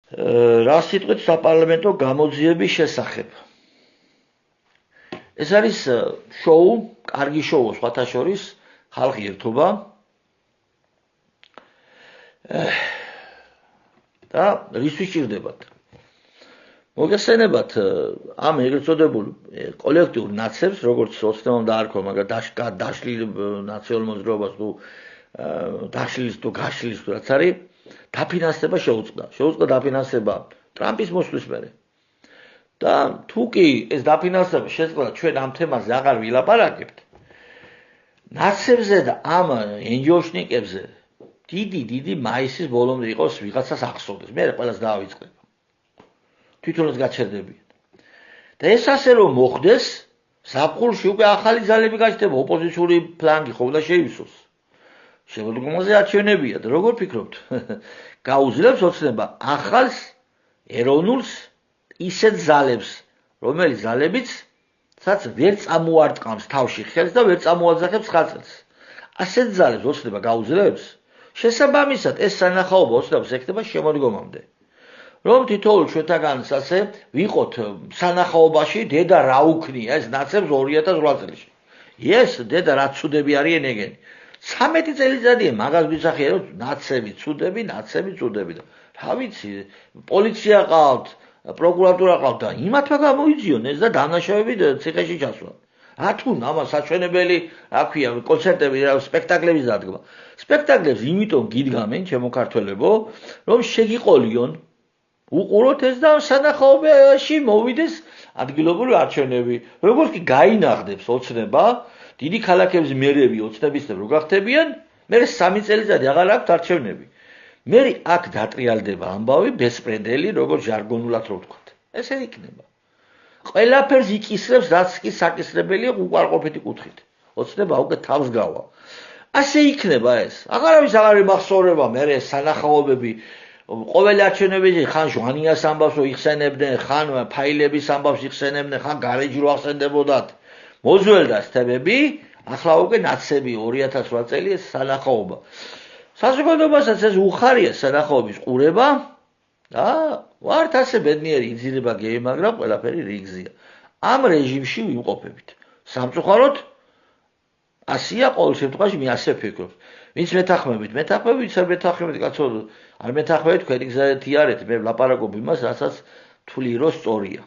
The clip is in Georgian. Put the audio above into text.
რა სიტყვით საპარლამენტო გამოძიების შესახებ. ეს არის შოუ, კარგი შოუ სხვათა შორის, ხალხი ერთობა. და რისთვის ჭირდებათ? მოგესწრებათ ამ ეგრეთ წოდებულ კოლექტიურ ნაცებს, როგორც ოცნებამ დაარქვა, მაგრამ დაშლილ ნაციონალურ მოძრაობას თუ დაშლილის თუ გაშლილის თუ რაც არის, დაფინანსება შეუწყდა. შეუწყდა დაფინანსება ტრამპის მოსვლის მერე. და თუ კი ეს დაფინანსება შეწყდა ჩვენ ამ თემაზე აღარ ვილაპარაკებთ, ნაცებზე და ამ NGO-შნიკებზე დიდი მაისის ბოლომდე იყოს ვიღაცას ახსოვდეს. მე ყველას დავიწყებ. თვითონაც გაჩერდებიან. და ეს ასე რომ მოხდეს, ზაფხულში უკვე ახალი ძალები გაჩნდება, ოპოზიციური ფლანგი ხო უნდა შეივსოს. შემოდგომაზე არჩევნებია და როგორ ფიქრობთ? გაუძლებს ოცნება ახალს ეროვნულს ისეთ ძალებს, რომელიც ძალებიც სადაც ვერ წამოარტყამს თავში ხელს და ვერ წამოაძახებს ხალხს. ასეთ ძალებს ოცნება გაუძლებს? შესაბამისად ეს სანახაობა ოცნებას ეკნება შემოდგომამდე. რომ თითოეულ ჩვენთაგანს ასე ვიყოთ სანახაობაში დედა რა უქნია ეს ნაცებს 2008 წელს. ეს დედა რა ცუდები არიან ეგენი. 13 წელიწადია მაგას გვისახია რომ ნაცები ცუდები და რა ვიცი პოლიცია ყავთ, პროკურატურა ყავთ და იმათმა გამოიძიონ ეს და დანაშაულები ციხეში ჩასვლა. რა თუ ამა საჩვენებელი, რა ქვია, კონცერტები, სპექტაკლების დადგმა. სპექტაკლებს იმიტომ გიდგამენ ჩემო ქართველებო, რომ შეგიყოლიონ უყუროთ ეს და სანახაობაში მოვიდეს ადგილობრივი არჩევნები. როგორც კი გაინახდებს ოცნება, დიდი ქალაქების მერები ოცნებისნებ რო გახდებიან, მე 3 წელიწადი აღარ აქვს არჩევნები. მე აქ დატრიალდება ამბავი ბესპრედელი, როგორც ჟარგონულად რო ვთქვათ. ესე იქნება. ყველაფერს იკისრებს, რაც კი საკისრებელია უყარყოფითი კუთხით. ოცნება უკვე თავს გავა. ასე იქნება ეს. აღარავის აღარ იმახსოვრება მე სანახაობები ყოველი არჩევნებში ხან ჟვანიას ამბავს რო იხსენებდნენ, ხან ფაილების ამბავს იხსენებდნენ, ხან გარეჯი რო ახსენდებოდათ. მოძველდა თემები, ახლა უკვე ნაცები 2008 წელი ეს სანახაობა. საზოგადოებასაც ეს უხარია სანახაობის ყურება და ვართ ასე ბედნიერი იძინება გეი, მაგრამ ყველაფერი რიგზია. ამ რეჟიმში ვიმყოფებით. სამწუხაროდ ასია ყოველ შემთხვევაში მე ასე ვფიქრობ. ვინც მეთანხმებით, ვინც არ მეთანხმებით, კაცო, არ მეთანხმებით, თქვენი გზეთი არეთ, მე ვლაპარაკობ იმას, რასაც თვლი რომ სწორია.